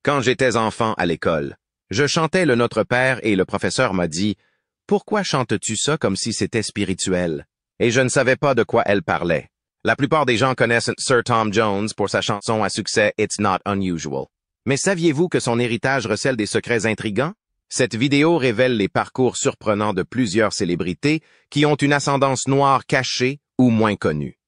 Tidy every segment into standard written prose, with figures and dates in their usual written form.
Quand j'étais enfant à l'école, je chantais le Notre Père et le professeur m'a dit « Pourquoi chantes-tu ça comme si c'était spirituel? » Et je ne savais pas de quoi elle parlait. La plupart des gens connaissent Sir Tom Jones pour sa chanson à succès It's Not Unusual. Mais saviez-vous que son héritage recèle des secrets intrigants? Cette vidéo révèle les parcours surprenants de plusieurs célébrités qui ont une ascendance noire cachée ou moins connue.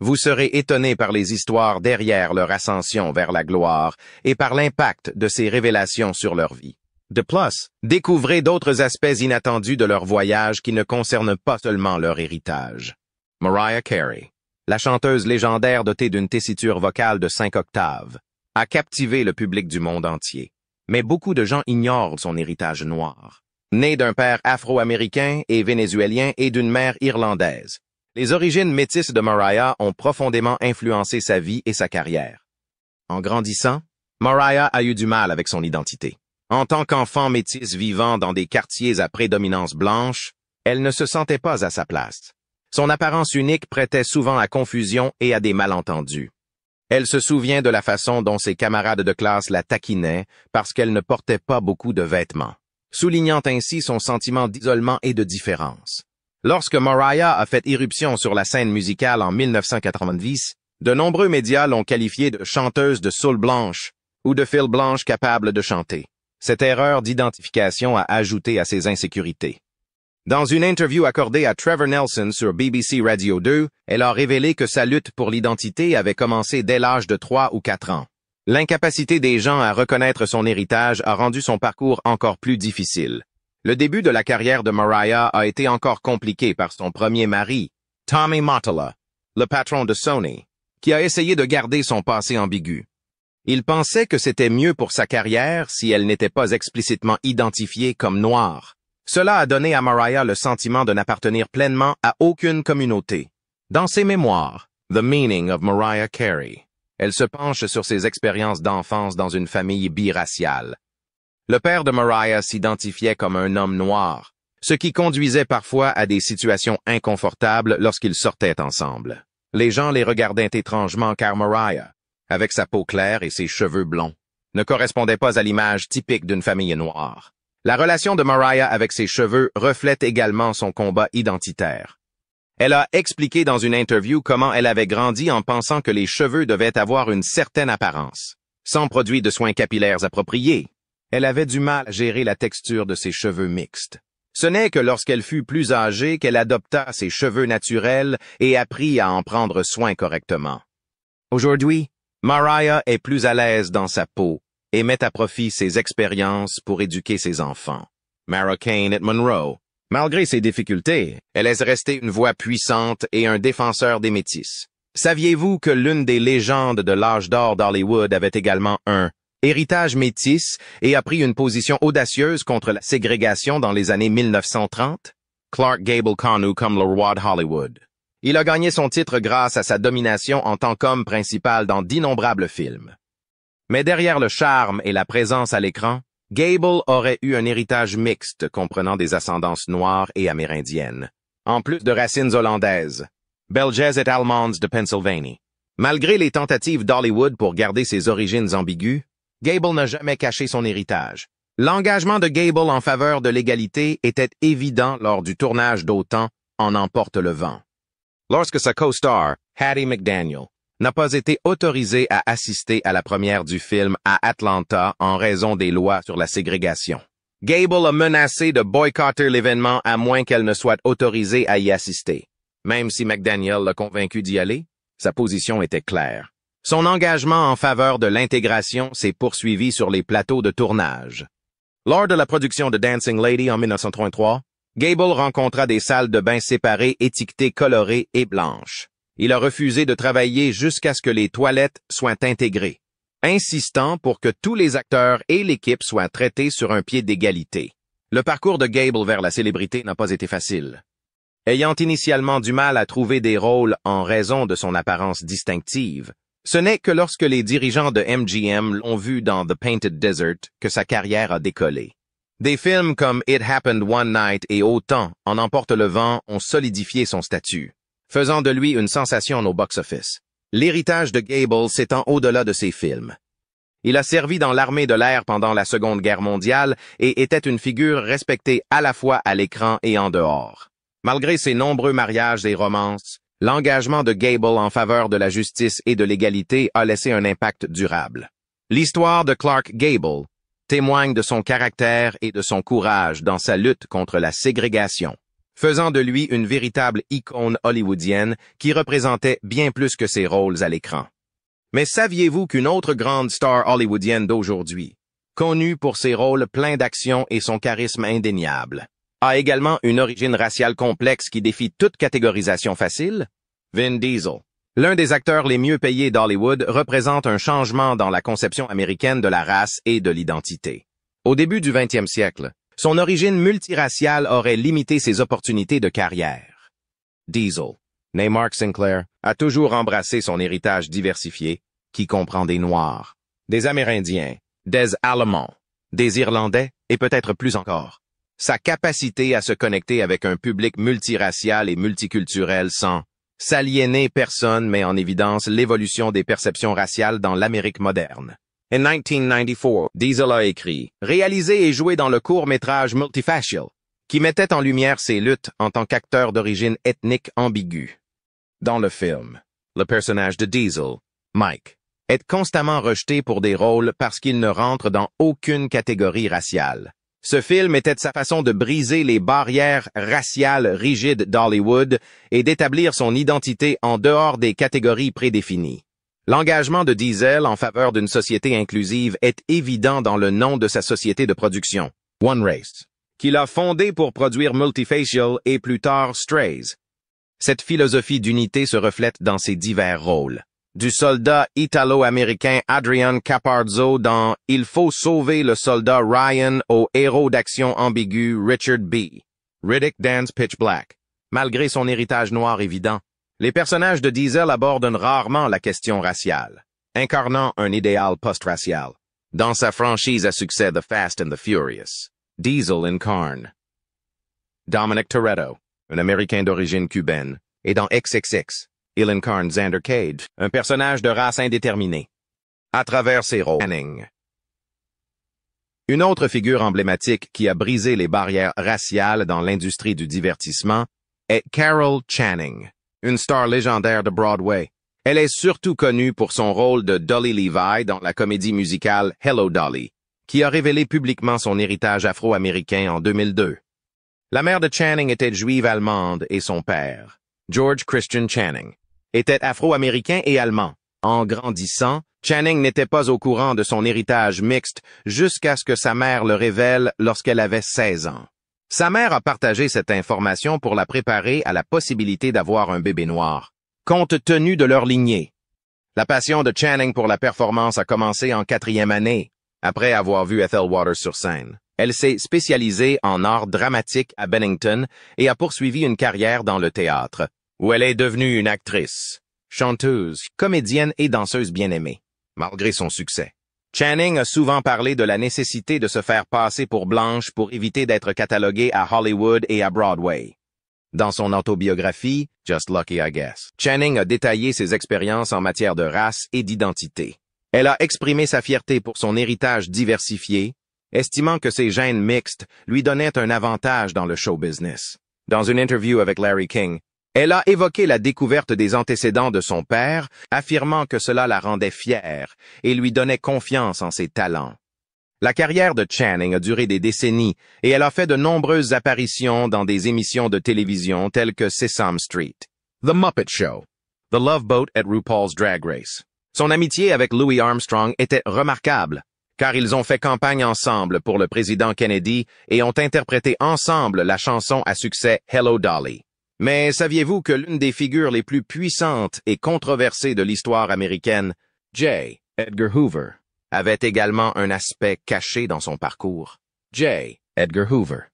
Vous serez étonné par les histoires derrière leur ascension vers la gloire et par l'impact de ces révélations sur leur vie. De plus, découvrez d'autres aspects inattendus de leur voyage qui ne concernent pas seulement leur héritage. Mariah Carey, la chanteuse légendaire dotée d'une tessiture vocale de 5 octaves, a captivé le public du monde entier. Mais beaucoup de gens ignorent son héritage noir. Née d'un père afro-américain et vénézuélien et d'une mère irlandaise, les origines métisses de Mariah ont profondément influencé sa vie et sa carrière. En grandissant, Mariah a eu du mal avec son identité. En tant qu'enfant métisse vivant dans des quartiers à prédominance blanche, elle ne se sentait pas à sa place. Son apparence unique prêtait souvent à confusion et à des malentendus. Elle se souvient de la façon dont ses camarades de classe la taquinaient parce qu'elle ne portait pas beaucoup de vêtements, soulignant ainsi son sentiment d'isolement et de différence. Lorsque Mariah a fait irruption sur la scène musicale en 1990, de nombreux médias l'ont qualifiée de chanteuse de soul blanche ou de fil blanche capable de chanter. Cette erreur d'identification a ajouté à ses insécurités. Dans une interview accordée à Trevor Nelson sur BBC Radio 2, elle a révélé que sa lutte pour l'identité avait commencé dès l'âge de 3 ou 4 ans. L'incapacité des gens à reconnaître son héritage a rendu son parcours encore plus difficile. Le début de la carrière de Mariah a été encore compliqué par son premier mari, Tommy Mottola, le patron de Sony, qui a essayé de garder son passé ambigu. Il pensait que c'était mieux pour sa carrière si elle n'était pas explicitement identifiée comme noire. Cela a donné à Mariah le sentiment de n'appartenir pleinement à aucune communauté. Dans ses mémoires, The Meaning of Mariah Carey, elle se penche sur ses expériences d'enfance dans une famille biraciale. Le père de Mariah s'identifiait comme un homme noir, ce qui conduisait parfois à des situations inconfortables lorsqu'ils sortaient ensemble. Les gens les regardaient étrangement car Mariah, avec sa peau claire et ses cheveux blonds, ne correspondait pas à l'image typique d'une famille noire. La relation de Mariah avec ses cheveux reflète également son combat identitaire. Elle a expliqué dans une interview comment elle avait grandi en pensant que les cheveux devaient avoir une certaine apparence. Sans produits de soins capillaires appropriés, elle avait du mal à gérer la texture de ses cheveux mixtes. Ce n'est que lorsqu'elle fut plus âgée qu'elle adopta ses cheveux naturels et apprit à en prendre soin correctement. Aujourd'hui, Mariah est plus à l'aise dans sa peau et met à profit ses expériences pour éduquer ses enfants. Mara Kane et Monroe. Malgré ses difficultés, elle est restée une voix puissante et un défenseur des métis. Saviez-vous que l'une des légendes de l'âge d'or d'Hollywood avait également un héritage métis et a pris une position audacieuse contre la ségrégation dans les années 1930? Clark Gable connu comme le roi de Hollywood. Il a gagné son titre grâce à sa domination en tant qu'homme principal dans d'innombrables films. Mais derrière le charme et la présence à l'écran, Gable aurait eu un héritage mixte comprenant des ascendances noires et amérindiennes, en plus de racines hollandaises, belges et allemandes de Pennsylvanie. Malgré les tentatives d'Hollywood pour garder ses origines ambiguës, Gable n'a jamais caché son héritage. L'engagement de Gable en faveur de l'égalité était évident lors du tournage d'Autant en emporte le vent. Lorsque sa co-star, Hattie McDaniel, n'a pas été autorisée à assister à la première du film à Atlanta en raison des lois sur la ségrégation. Gable a menacé de boycotter l'événement à moins qu'elle ne soit autorisée à y assister. Même si McDaniel l'a convaincu d'y aller, sa position était claire. Son engagement en faveur de l'intégration s'est poursuivi sur les plateaux de tournage. Lors de la production de Dancing Lady en 1933, Gable rencontra des salles de bain séparées étiquetées colorées et blanches. Il a refusé de travailler jusqu'à ce que les toilettes soient intégrées, insistant pour que tous les acteurs et l'équipe soient traités sur un pied d'égalité. Le parcours de Gable vers la célébrité n'a pas été facile. Ayant initialement du mal à trouver des rôles en raison de son apparence distinctive, ce n'est que lorsque les dirigeants de MGM l'ont vu dans The Painted Desert que sa carrière a décollé. Des films comme It Happened One Night et Autant en emporte le vent ont solidifié son statut, faisant de lui une sensation au box-office. L'héritage de Gable s'étend au-delà de ses films. Il a servi dans l'armée de l'air pendant la Seconde Guerre mondiale et était une figure respectée à la fois à l'écran et en dehors. Malgré ses nombreux mariages et romances, l'engagement de Gable en faveur de la justice et de l'égalité a laissé un impact durable. L'histoire de Clark Gable témoigne de son caractère et de son courage dans sa lutte contre la ségrégation, faisant de lui une véritable icône hollywoodienne qui représentait bien plus que ses rôles à l'écran. Mais saviez-vous qu'une autre grande star hollywoodienne d'aujourd'hui, connue pour ses rôles pleins d'action et son charisme indéniable, a également une origine raciale complexe qui défie toute catégorisation facile? Vin Diesel. L'un des acteurs les mieux payés d'Hollywood représente un changement dans la conception américaine de la race et de l'identité. Au début du 20e siècle, son origine multiraciale aurait limité ses opportunités de carrière. Diesel, né Mark Sinclair, a toujours embrassé son héritage diversifié, qui comprend des Noirs, des Amérindiens, des Allemands, des Irlandais et peut-être plus encore. Sa capacité à se connecter avec un public multiracial et multiculturel sans s'aliéner personne met en évidence l'évolution des perceptions raciales dans l'Amérique moderne. En 1994, Diesel a écrit, réalisé et joué dans le court-métrage Multifacial, qui mettait en lumière ses luttes en tant qu'acteur d'origine ethnique ambiguë. Dans le film, le personnage de Diesel, Mike, est constamment rejeté pour des rôles parce qu'il ne rentre dans aucune catégorie raciale. Ce film était sa façon de briser les barrières raciales rigides d'Hollywood et d'établir son identité en dehors des catégories prédéfinies. L'engagement de Diesel en faveur d'une société inclusive est évident dans le nom de sa société de production, One Race, qu'il a fondée pour produire Multifacial et plus tard Strays. Cette philosophie d'unité se reflète dans ses divers rôles. Du soldat italo-américain Adrian Capuzzo dans Il faut sauver le soldat Ryan au héros d'action ambigu Richard B. Riddick dans Pitch Black. Malgré son héritage noir évident, les personnages de Diesel abordent rarement la question raciale, incarnant un idéal post-racial. Dans sa franchise à succès The Fast and the Furious, Diesel incarne Dominic Toretto, un Américain d'origine cubaine, et dans XXX, il incarne Xander Cage, un personnage de race indéterminée. À travers ses rôles, Channing. Une autre figure emblématique qui a brisé les barrières raciales dans l'industrie du divertissement est Carol Channing, une star légendaire de Broadway. Elle est surtout connue pour son rôle de Dolly Levi dans la comédie musicale Hello Dolly, qui a révélé publiquement son héritage afro-américain en 2002. La mère de Channing était juive allemande et son père, George Christian Channing, était afro-américain et allemand. En grandissant, Channing n'était pas au courant de son héritage mixte jusqu'à ce que sa mère le révèle lorsqu'elle avait 16 ans. Sa mère a partagé cette information pour la préparer à la possibilité d'avoir un bébé noir, compte tenu de leur lignée. La passion de Channing pour la performance a commencé en 4e année, après avoir vu Ethel Waters sur scène. Elle s'est spécialisée en art dramatique à Bennington et a poursuivi une carrière dans le théâtre, où elle est devenue une actrice, chanteuse, comédienne et danseuse bien aimée, malgré son succès. Channing a souvent parlé de la nécessité de se faire passer pour blanche pour éviter d'être cataloguée à Hollywood et à Broadway. Dans son autobiographie, Just Lucky I Guess, Channing a détaillé ses expériences en matière de race et d'identité. Elle a exprimé sa fierté pour son héritage diversifié, estimant que ses gènes mixtes lui donnaient un avantage dans le show business. Dans une interview avec Larry King, elle a évoqué la découverte des antécédents de son père, affirmant que cela la rendait fière et lui donnait confiance en ses talents. La carrière de Channing a duré des décennies et elle a fait de nombreuses apparitions dans des émissions de télévision telles que Sesame Street, The Muppet Show, The Love Boat at RuPaul's Drag Race. Son amitié avec Louis Armstrong était remarquable, car ils ont fait campagne ensemble pour le président Kennedy et ont interprété ensemble la chanson à succès Hello Dolly. Mais saviez-vous que l'une des figures les plus puissantes et controversées de l'histoire américaine, J. Edgar Hoover, avait également un aspect caché dans son parcours? J. Edgar Hoover.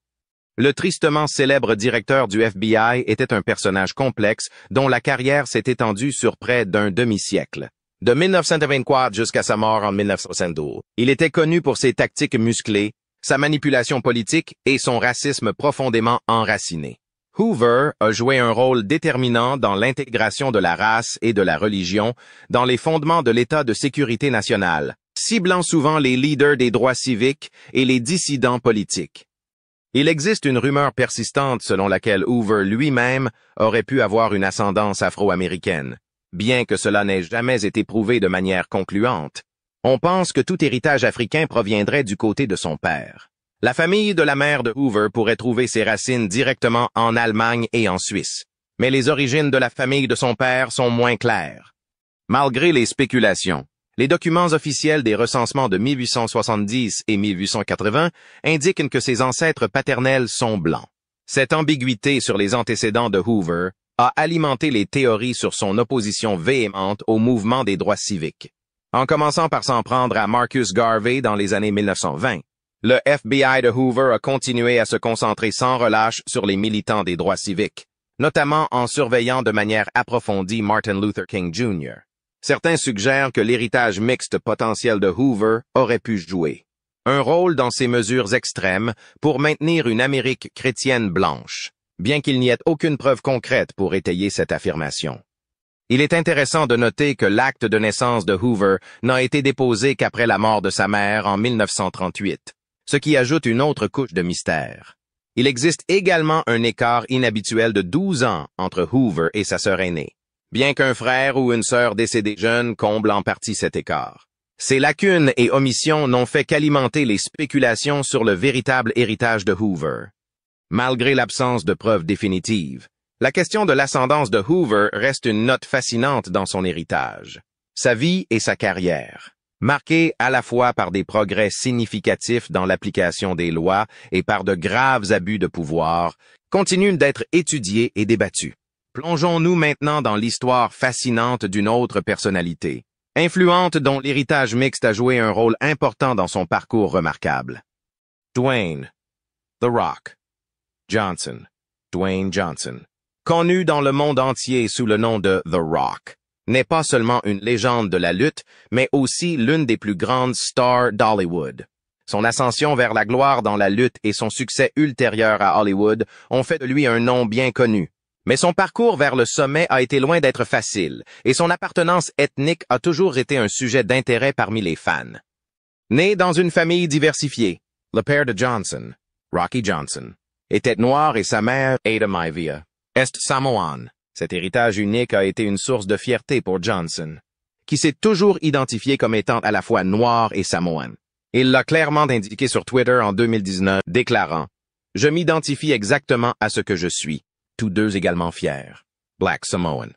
Le tristement célèbre directeur du FBI était un personnage complexe dont la carrière s'est étendue sur près d'un demi-siècle. De 1924 jusqu'à sa mort en 1972, il était connu pour ses tactiques musclées, sa manipulation politique et son racisme profondément enraciné. Hoover a joué un rôle déterminant dans l'intégration de la race et de la religion dans les fondements de l'État de sécurité nationale, ciblant souvent les leaders des droits civiques et les dissidents politiques. Il existe une rumeur persistante selon laquelle Hoover lui-même aurait pu avoir une ascendance afro-américaine, bien que cela n'ait jamais été prouvé de manière concluante. On pense que tout héritage africain proviendrait du côté de son père. La famille de la mère de Hoover pourrait trouver ses racines directement en Allemagne et en Suisse, mais les origines de la famille de son père sont moins claires. Malgré les spéculations, les documents officiels des recensements de 1870 et 1880 indiquent que ses ancêtres paternels sont blancs. Cette ambiguïté sur les antécédents de Hoover a alimenté les théories sur son opposition véhémente au mouvement des droits civiques. En commençant par s'en prendre à Marcus Garvey dans les années 1920, le FBI de Hoover a continué à se concentrer sans relâche sur les militants des droits civiques, notamment en surveillant de manière approfondie Martin Luther King Jr. Certains suggèrent que l'héritage mixte potentiel de Hoover aurait pu jouer un rôle dans ces mesures extrêmes pour maintenir une Amérique chrétienne blanche, bien qu'il n'y ait aucune preuve concrète pour étayer cette affirmation. Il est intéressant de noter que l'acte de naissance de Hoover n'a été déposé qu'après la mort de sa mère en 1938, ce qui ajoute une autre couche de mystère. Il existe également un écart inhabituel de 12 ans entre Hoover et sa sœur aînée, bien qu'un frère ou une sœur décédée jeune comble en partie cet écart. Ces lacunes et omissions n'ont fait qu'alimenter les spéculations sur le véritable héritage de Hoover. Malgré l'absence de preuves définitives, la question de l'ascendance de Hoover reste une note fascinante dans son héritage. Sa vie et sa carrière, marquées à la fois par des progrès significatifs dans l'application des lois et par de graves abus de pouvoir, continuent d'être étudiées et débattues. Plongeons-nous maintenant dans l'histoire fascinante d'une autre personnalité, influente dont l'héritage mixte a joué un rôle important dans son parcours remarquable. Dwayne The Rock Johnson, Dwayne Johnson, connu dans le monde entier sous le nom de The Rock, n'est pas seulement une légende de la lutte, mais aussi l'une des plus grandes stars d'Hollywood. Son ascension vers la gloire dans la lutte et son succès ultérieur à Hollywood ont fait de lui un nom bien connu. Mais son parcours vers le sommet a été loin d'être facile, et son appartenance ethnique a toujours été un sujet d'intérêt parmi les fans. Né dans une famille diversifiée, le père de Johnson, Rocky Johnson, était noir et sa mère, Ada Maivia, est samoane. Cet héritage unique a été une source de fierté pour Johnson, qui s'est toujours identifié comme étant à la fois noir et samoan. Il l'a clairement indiqué sur Twitter en 2019, déclarant « Je m'identifie exactement à ce que je suis, tous deux également fiers. Black Samoan ».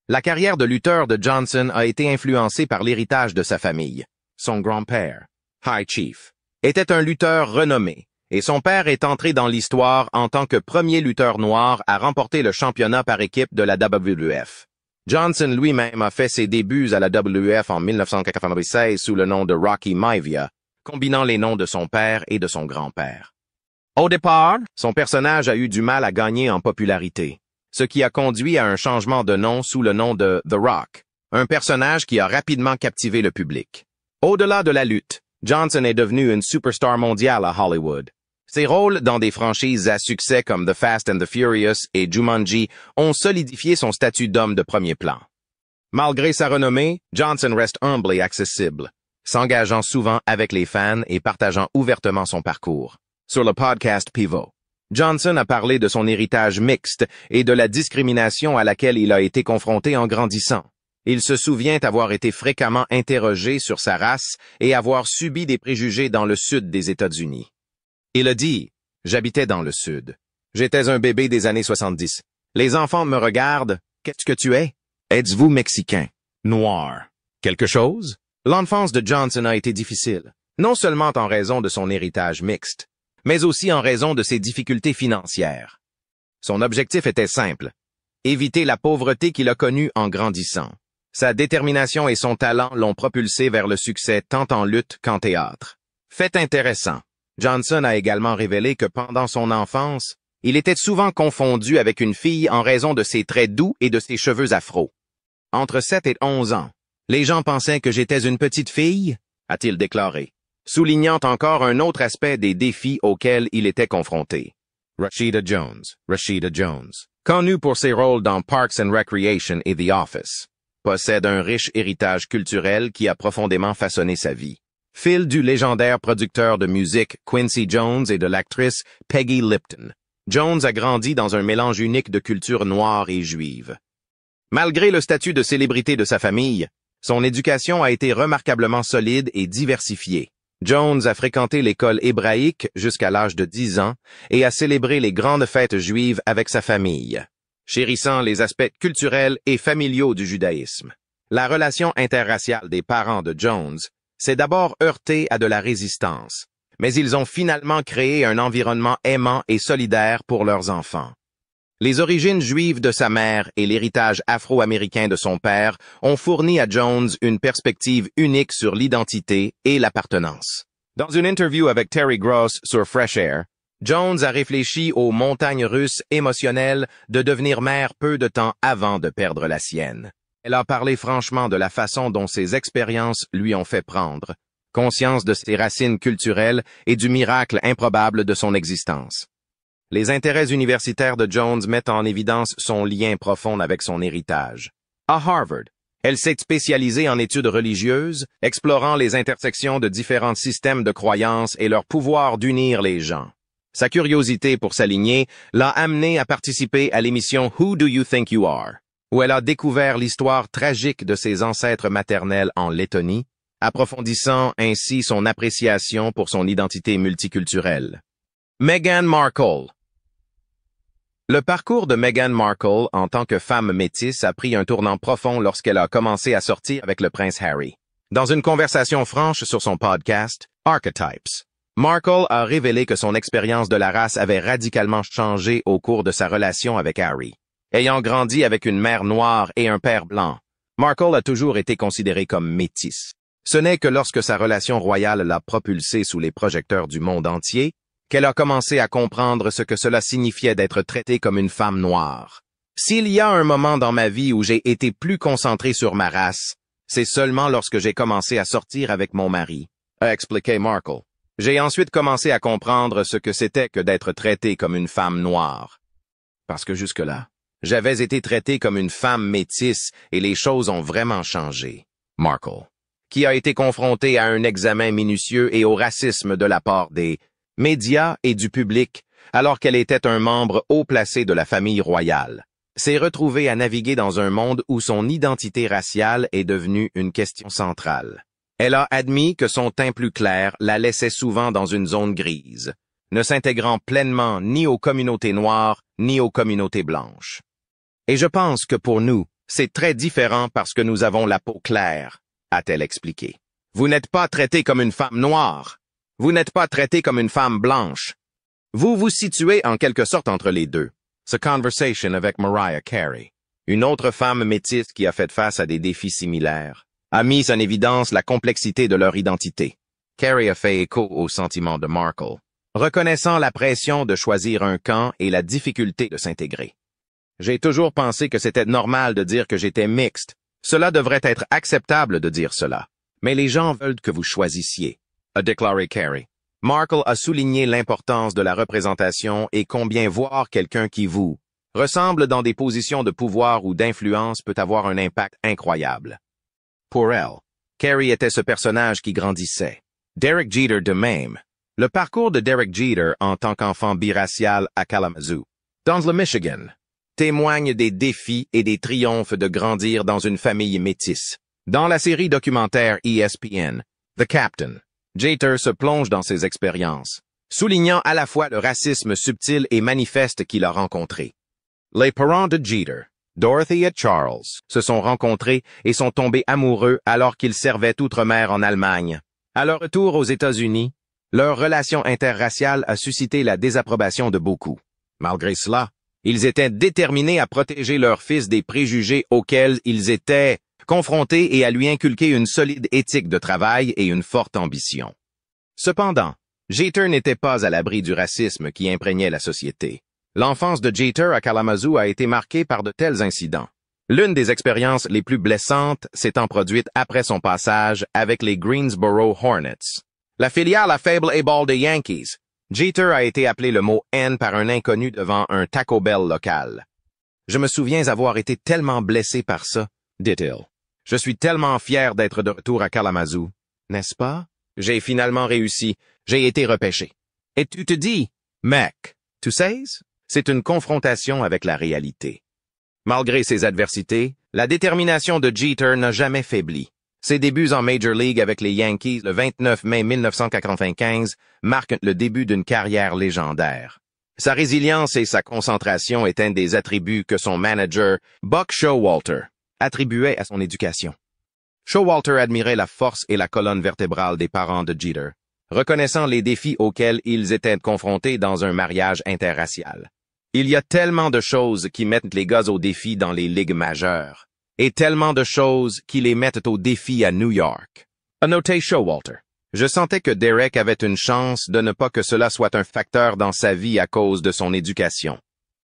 La carrière de lutteur de Johnson a été influencée par l'héritage de sa famille. Son grand-père, High Chief, était un lutteur renommé, et son père est entré dans l'histoire en tant que premier lutteur noir à remporter le championnat par équipe de la WWF. Johnson lui-même a fait ses débuts à la WWF en 1996 sous le nom de Rocky Maivia, combinant les noms de son père et de son grand-père. Au départ, son personnage a eu du mal à gagner en popularité, ce qui a conduit à un changement de nom sous le nom de The Rock, un personnage qui a rapidement captivé le public. Au-delà de la lutte, Johnson est devenu une superstar mondiale à Hollywood. Ses rôles dans des franchises à succès comme The Fast and the Furious et Jumanji ont solidifié son statut d'homme de premier plan. Malgré sa renommée, Johnson reste humble et accessible, s'engageant souvent avec les fans et partageant ouvertement son parcours. Sur le podcast Pivot, Johnson a parlé de son héritage mixte et de la discrimination à laquelle il a été confronté en grandissant. Il se souvient avoir été fréquemment interrogé sur sa race et avoir subi des préjugés dans le sud des États-Unis. Il a dit « J'habitais dans le sud. J'étais un bébé des années 70. Les enfants me regardent. Qu'est-ce que tu es? Êtes-vous mexicain? Noir. Quelque chose? » L'enfance de Johnson a été difficile, non seulement en raison de son héritage mixte, mais aussi en raison de ses difficultés financières. Son objectif était simple, éviter la pauvreté qu'il a connue en grandissant. Sa détermination et son talent l'ont propulsé vers le succès tant en lutte qu'en théâtre. Fait intéressant, Johnson a également révélé que pendant son enfance, il était souvent confondu avec une fille en raison de ses traits doux et de ses cheveux afro. Entre 7 et 11 ans, les gens pensaient que j'étais une petite fille, a-t-il déclaré, soulignant encore un autre aspect des défis auxquels il était confronté. Rashida Jones, connue pour ses rôles dans Parks and Recreation et The Office, possède un riche héritage culturel qui a profondément façonné sa vie. Fille du légendaire producteur de musique Quincy Jones et de l'actrice Peggy Lipton, Jones a grandi dans un mélange unique de culture noire et juive. Malgré le statut de célébrité de sa famille, son éducation a été remarquablement solide et diversifiée. Jones a fréquenté l'école hébraïque jusqu'à l'âge de 10 ans et a célébré les grandes fêtes juives avec sa famille, chérissant les aspects culturels et familiaux du judaïsme. La relation interraciale des parents de Jones s'est d'abord heurtée à de la résistance, mais ils ont finalement créé un environnement aimant et solidaire pour leurs enfants. Les origines juives de sa mère et l'héritage afro-américain de son père ont fourni à Jones une perspective unique sur l'identité et l'appartenance. Dans une interview avec Terry Gross sur Fresh Air, Jones a réfléchi aux montagnes russes émotionnelles de devenir mère peu de temps avant de perdre la sienne. Elle a parlé franchement de la façon dont ses expériences lui ont fait prendre conscience de ses racines culturelles et du miracle improbable de son existence. Les intérêts universitaires de Jones mettent en évidence son lien profond avec son héritage. À Harvard, elle s'est spécialisée en études religieuses, explorant les intersections de différents systèmes de croyances et leur pouvoir d'unir les gens. Sa curiosité pour s'aligner l'a amenée à participer à l'émission Who Do You Think You Are, où elle a découvert l'histoire tragique de ses ancêtres maternels en Lettonie, approfondissant ainsi son appréciation pour son identité multiculturelle. Meghan Markle. Le parcours de Meghan Markle en tant que femme métisse a pris un tournant profond lorsqu'elle a commencé à sortir avec le prince Harry. Dans une conversation franche sur son podcast, Archetypes, Markle a révélé que son expérience de la race avait radicalement changé au cours de sa relation avec Harry. Ayant grandi avec une mère noire et un père blanc, Markle a toujours été considérée comme métisse. Ce n'est que lorsque sa relation royale l'a propulsée sous les projecteurs du monde entier qu'elle a commencé à comprendre ce que cela signifiait d'être traitée comme une femme noire. S'il y a un moment dans ma vie où j'ai été plus concentré sur ma race, c'est seulement lorsque j'ai commencé à sortir avec mon mari, a expliqué Markle. J'ai ensuite commencé à comprendre ce que c'était que d'être traitée comme une femme noire. Parce que jusque-là, j'avais été traitée comme une femme métisse et les choses ont vraiment changé. Markle, qui a été confrontée à un examen minutieux et au racisme de la part des médias et du public, alors qu'elle était un membre haut placé de la famille royale, s'est retrouvée à naviguer dans un monde où son identité raciale est devenue une question centrale. Elle a admis que son teint plus clair la laissait souvent dans une zone grise, ne s'intégrant pleinement ni aux communautés noires ni aux communautés blanches. Et je pense que pour nous, c'est très différent parce que nous avons la peau claire, a-t-elle expliqué. Vous n'êtes pas traité comme une femme noire. Vous n'êtes pas traité comme une femme blanche. Vous vous situez en quelque sorte entre les deux. Ce conversation avec Mariah Carey, une autre femme métisse qui a fait face à des défis similaires, a mis en évidence la complexité de leur identité. Carey a fait écho aux sentiments de Markle, reconnaissant la pression de choisir un camp et la difficulté de s'intégrer. J'ai toujours pensé que c'était normal de dire que j'étais mixte. Cela devrait être acceptable de dire cela. Mais les gens veulent que vous choisissiez, a déclaré Carey. Markle a souligné l'importance de la représentation et combien voir quelqu'un qui vous ressemble dans des positions de pouvoir ou d'influence peut avoir un impact incroyable. Pour elle, Carey était ce personnage qui grandissait. Derek Jeter de même. Le parcours de Derek Jeter en tant qu'enfant biracial à Kalamazoo, dans le Michigan, témoigne des défis et des triomphes de grandir dans une famille métisse. Dans la série documentaire ESPN, The Captain, Jeter se plonge dans ses expériences, soulignant à la fois le racisme subtil et manifeste qu'il a rencontré. Les parents de Jeter, Dorothy et Charles, se sont rencontrés et sont tombés amoureux alors qu'ils servaient outre-mer en Allemagne. À leur retour aux États-Unis, leur relation interraciale a suscité la désapprobation de beaucoup. Malgré cela, ils étaient déterminés à protéger leur fils des préjugés auxquels ils étaient confrontés et à lui inculquer une solide éthique de travail et une forte ambition. Cependant, Jeter n'était pas à l'abri du racisme qui imprégnait la société. L'enfance de Jeter à Kalamazoo a été marquée par de tels incidents. L'une des expériences les plus blessantes s'étant produite après son passage avec les Greensboro Hornets. La filiale à faible éball des Yankees, Jeter a été appelé le mot « haine » par un inconnu devant un Taco Bell local. « Je me souviens avoir été tellement blessé par ça », dit-il. Je suis tellement fier d'être de retour à Kalamazoo. N'est-ce pas? J'ai finalement réussi. J'ai été repêché. Et tu te dis, mec, tu sais? C'est une confrontation avec la réalité. Malgré ses adversités, la détermination de Jeter n'a jamais faibli. Ses débuts en Major League avec les Yankees le 29 mai 1995 marquent le début d'une carrière légendaire. Sa résilience et sa concentration est un des attributs que son manager, Buck Showalter, attribuait à son éducation. Showalter admirait la force et la colonne vertébrale des parents de Jeter, reconnaissant les défis auxquels ils étaient confrontés dans un mariage interracial. Il y a tellement de choses qui mettent les gars au défi dans les ligues majeures, et tellement de choses qui les mettent au défi à New York. A noté Showalter. Je sentais que Derek avait une chance de ne pas que cela soit un facteur dans sa vie à cause de son éducation.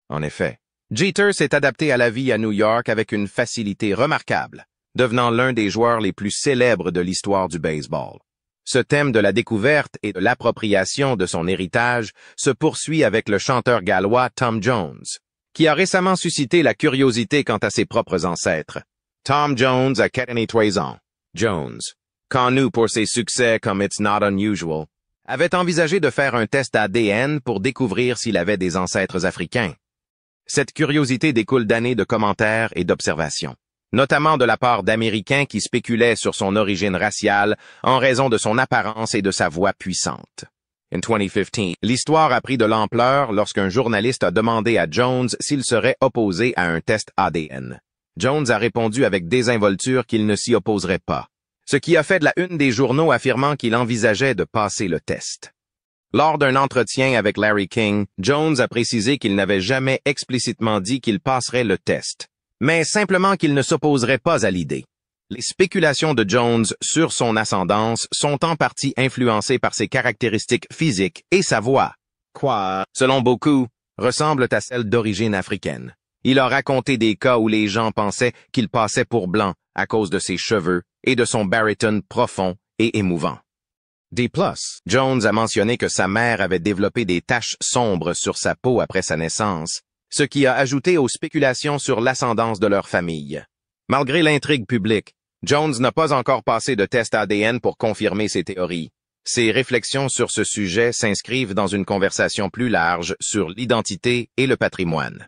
En effet, Jeter s'est adapté à la vie à New York avec une facilité remarquable, devenant l'un des joueurs les plus célèbres de l'histoire du baseball. Ce thème de la découverte et de l'appropriation de son héritage se poursuit avec le chanteur gallois Tom Jones, qui a récemment suscité la curiosité quant à ses propres ancêtres. Tom Jones a 43 ans. Jones, connu pour ses succès comme It's Not Unusual, avait envisagé de faire un test ADN pour découvrir s'il avait des ancêtres africains. Cette curiosité découle d'années de commentaires et d'observations, notamment de la part d'Américains qui spéculaient sur son origine raciale en raison de son apparence et de sa voix puissante. En 2015, l'histoire a pris de l'ampleur lorsqu'un journaliste a demandé à Jones s'il serait opposé à un test ADN. Jones a répondu avec désinvolture qu'il ne s'y opposerait pas, ce qui a fait de la une des journaux affirmant qu'il envisageait de passer le test. Lors d'un entretien avec Larry King, Jones a précisé qu'il n'avait jamais explicitement dit qu'il passerait le test, mais simplement qu'il ne s'opposerait pas à l'idée. Les spéculations de Jones sur son ascendance sont en partie influencées par ses caractéristiques physiques et sa voix, quoi, selon beaucoup, ressemblent à celles d'origine africaine. Il a raconté des cas où les gens pensaient qu'il passait pour blanc à cause de ses cheveux et de son baryton profond et émouvant. D+, Jones a mentionné que sa mère avait développé des taches sombres sur sa peau après sa naissance, ce qui a ajouté aux spéculations sur l'ascendance de leur famille. Malgré l'intrigue publique, Jones n'a pas encore passé de test ADN pour confirmer ses théories. Ses réflexions sur ce sujet s'inscrivent dans une conversation plus large sur l'identité et le patrimoine.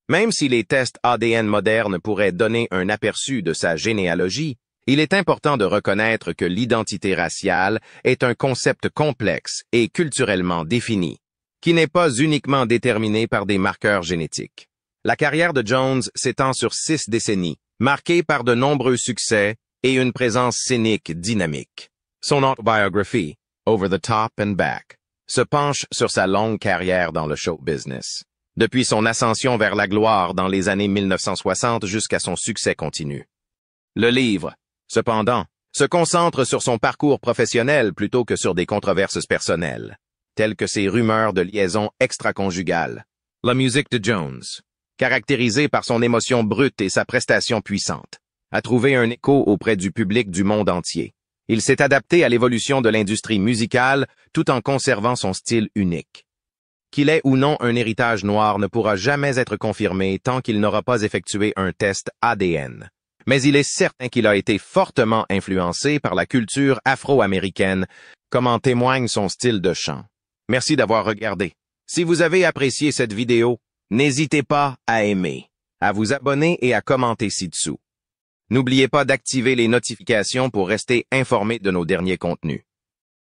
Même si les tests ADN modernes pourraient donner un aperçu de sa généalogie, il est important de reconnaître que l'identité raciale est un concept complexe et culturellement défini, qui n'est pas uniquement déterminé par des marqueurs génétiques. La carrière de Jones s'étend sur 6 décennies, marquée par de nombreux succès et une présence scénique dynamique. Son autobiographie, Over the Top and Back, se penche sur sa longue carrière dans le show business, depuis son ascension vers la gloire dans les années 1960 jusqu'à son succès continu. Le livre, cependant, se concentre sur son parcours professionnel plutôt que sur des controverses personnelles, telles que ses rumeurs de liaison extra-conjugale. La musique de Jones, caractérisée par son émotion brute et sa prestation puissante, a trouvé un écho auprès du public du monde entier. Il s'est adapté à l'évolution de l'industrie musicale tout en conservant son style unique. Qu'il ait ou non un héritage noir ne pourra jamais être confirmé tant qu'il n'aura pas effectué un test ADN. Mais il est certain qu'il a été fortement influencé par la culture afro-américaine, comme en témoigne son style de chant. Merci d'avoir regardé. Si vous avez apprécié cette vidéo, n'hésitez pas à aimer, à vous abonner et à commenter ci-dessous. N'oubliez pas d'activer les notifications pour rester informé de nos derniers contenus.